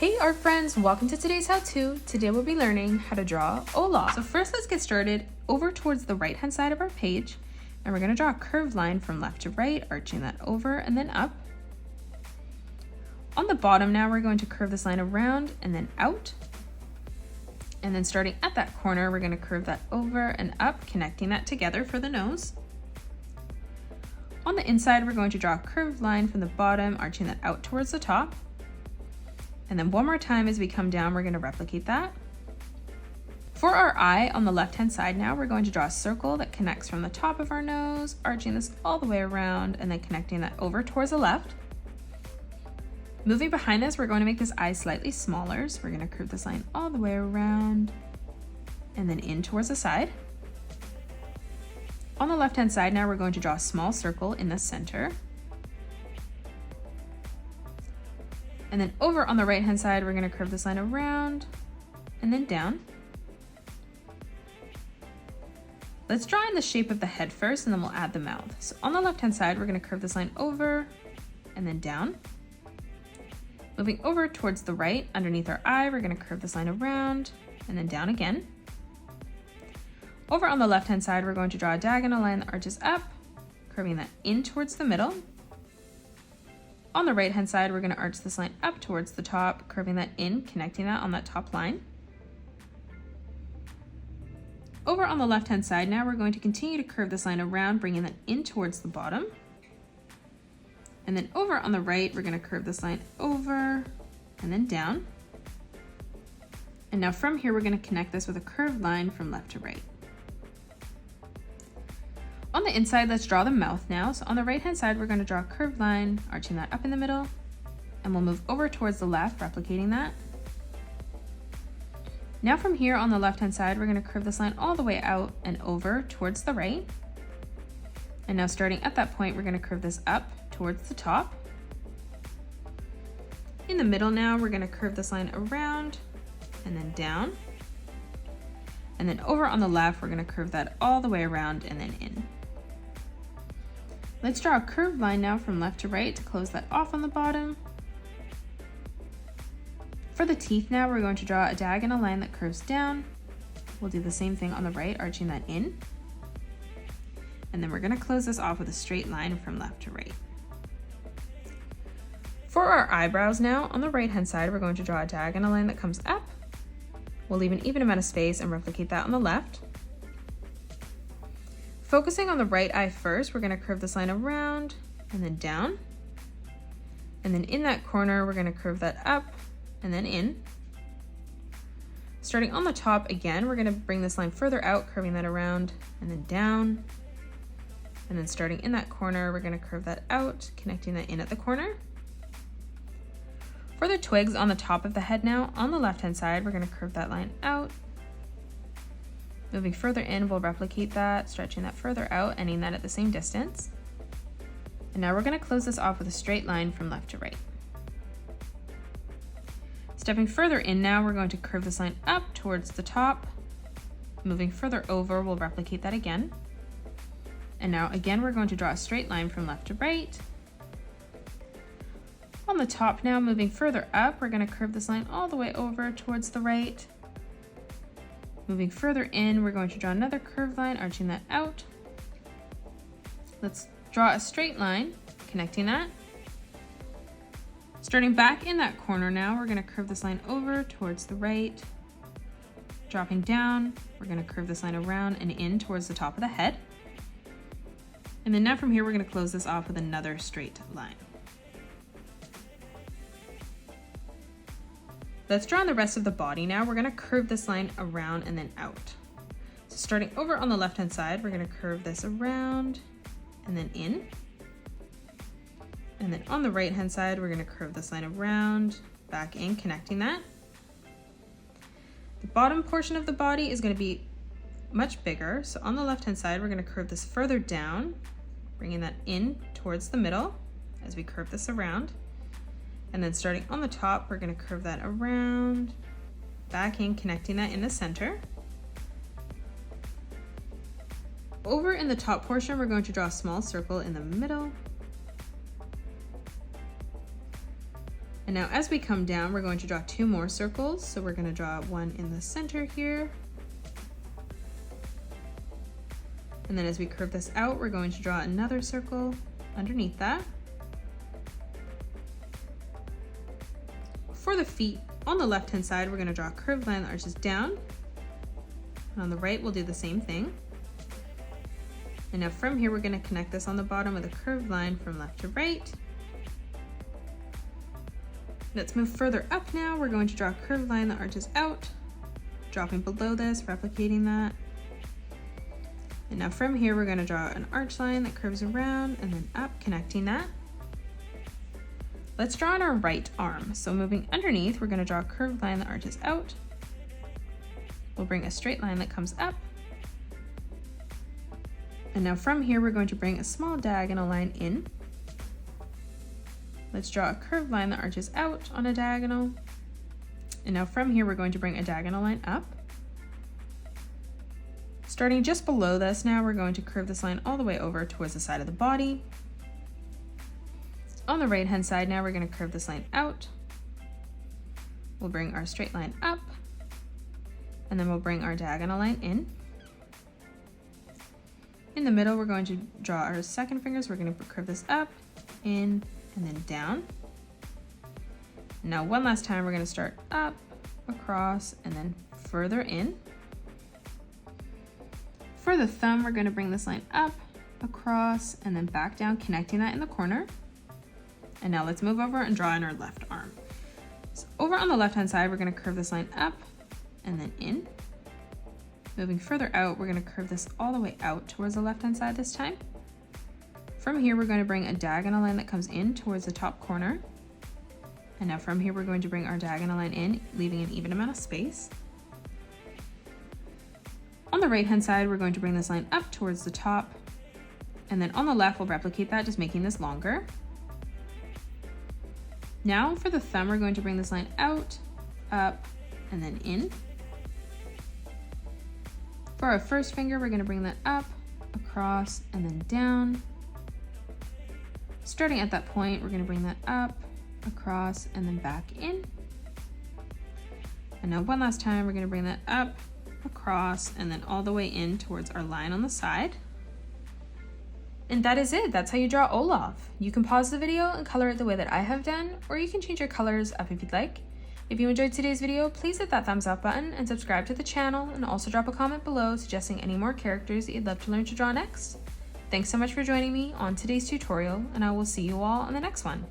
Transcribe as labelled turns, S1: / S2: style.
S1: Hey art friends, welcome to today's how-to. Today we'll be learning how to draw OLAF. So first let's get started over towards the right hand side of our page, and we're going to draw a curved line from left to right, arching that over and then up. On the bottom now we're going to curve this line around and then out. And then starting at that corner we're going to curve that over and up, connecting that together for the nose. On the inside we're going to draw a curved line from the bottom, arching that out towards the top. And then one more time as we come down, we're going to replicate that. For our eye on the left hand side now, we're going to draw a circle that connects from the top of our nose, arching this all the way around and then connecting that over towards the left. Moving behind this, we're going to make this eye slightly smaller. So we're going to curve this line all the way around and then in towards the side. On the left hand side now, we're going to draw a small circle in the center. And then over on the right hand side, we're going to curve this line around and then down. Let's draw in the shape of the head first, and then we'll add the mouth. So on the left hand side, we're going to curve this line over and then down. Moving over towards the right, underneath our eye, we're going to curve this line around and then down again. Over on the left hand side, we're going to draw a diagonal line that arches up, curving that in towards the middle. On the right hand side, we're going to arch this line up towards the top, curving that in, connecting that on that top line. Over on the left hand side now, we're going to continue to curve this line around, bringing that in towards the bottom. And then over on the right, we're going to curve this line over and then down. And now from here, we're going to connect this with a curved line from left to right. On the inside, let's draw the mouth now. So on the right hand side, we're going to draw a curved line, arching that up in the middle, and we'll move over towards the left, replicating that. Now from here on the left hand side, we're going to curve this line all the way out and over towards the right. And now starting at that point, we're going to curve this up towards the top. In the middle now, we're going to curve this line around and then down. And then over on the left, we're going to curve that all the way around and then in. Let's draw a curved line now from left to right to close that off on the bottom. For the teeth now, we're going to draw a diagonal line that curves down. We'll do the same thing on the right, arching that in. And then we're going to close this off with a straight line from left to right. For our eyebrows now, on the right hand side, we're going to draw a diagonal line that comes up. We'll leave an even amount of space and replicate that on the left. Focusing on the right eye first, we're going to curve this line around and then down. And then in that corner, we're going to curve that up and then in. Starting on the top again, we're going to bring this line further out, curving that around and then down. And then starting in that corner, we're going to curve that out, connecting that in at the corner. For the twigs on the top of the head now, on the left hand side, we're going to curve that line out. Moving further in, we'll replicate that, stretching that further out, ending that at the same distance. And now we're going to close this off with a straight line from left to right. Stepping further in now, we're going to curve this line up towards the top. Moving further over, we'll replicate that again. And now again, we're going to draw a straight line from left to right. On the top now, moving further up, we're going to curve this line all the way over towards the right. Moving further in, we're going to draw another curved line, arching that out. Let's draw a straight line, connecting that. Starting back in that corner now, we're going to curve this line over towards the right. Dropping down, we're going to curve this line around and in towards the top of the head. And then now from here, we're going to close this off with another straight line. Let's draw on the rest of the body now. We're going to curve this line around and then out. So starting over on the left hand side, we're going to curve this around and then in. And then on the right hand side, we're going to curve this line around, back in, connecting that. The bottom portion of the body is going to be much bigger. So on the left hand side, we're going to curve this further down, bringing that in towards the middle as we curve this around. And then starting on the top, we're going to curve that around, back in, connecting that in the center. Over in the top portion, we're going to draw a small circle in the middle. And now as we come down, we're going to draw 2 more circles. So we're going to draw one in the center here. And then as we curve this out, we're going to draw another circle underneath that. For the feet, on the left-hand side, we're going to draw a curved line that arches down. And on the right, we'll do the same thing. And now from here, we're going to connect this on the bottom with a curved line from left to right. Let's move further up now. We're going to draw a curved line that arches out, dropping below this, replicating that. And now from here, we're going to draw an arch line that curves around and then up, connecting that. Let's draw on our right arm. So moving underneath, we're going to draw a curved line that arches out. We'll bring a straight line that comes up. And now from here, we're going to bring a small diagonal line in. Let's draw a curved line that arches out on a diagonal. And now from here, we're going to bring a diagonal line up. Starting just below this now, we're going to curve this line all the way over towards the side of the body. On the right hand side now, we're going to curve this line out. We'll bring our straight line up, and then we'll bring our diagonal line in. In the middle, we're going to draw our second fingers. We're going to curve this up, in, and then down. Now one last time, we're going to start up, across, and then further in. For the thumb, we're going to bring this line up, across, and then back down, connecting that in the corner. And now let's move over and draw in our left arm. So over on the left-hand side, we're going to curve this line up and then in. Moving further out, we're going to curve this all the way out towards the left-hand side this time. From here, we're going to bring a diagonal line that comes in towards the top corner. And now from here, we're going to bring our diagonal line in, leaving an even amount of space. On the right-hand side, we're going to bring this line up towards the top. And then on the left, we'll replicate that, just making this longer. Now for the thumb, we're going to bring this line out, up, and then in. For our first finger, we're going to bring that up, across, and then down. Starting at that point, we're going to bring that up, across, and then back in. And now one last time, we're going to bring that up, across, and then all the way in towards our line on the side. And that is it. That's how you draw Olaf. You can pause the video and color it the way that I have done, or you can change your colors up if you'd like. If you enjoyed today's video, please hit that thumbs up button and subscribe to the channel, and also drop a comment below suggesting any more characters that you'd love to learn to draw next. Thanks so much for joining me on today's tutorial, and I will see you all on the next one.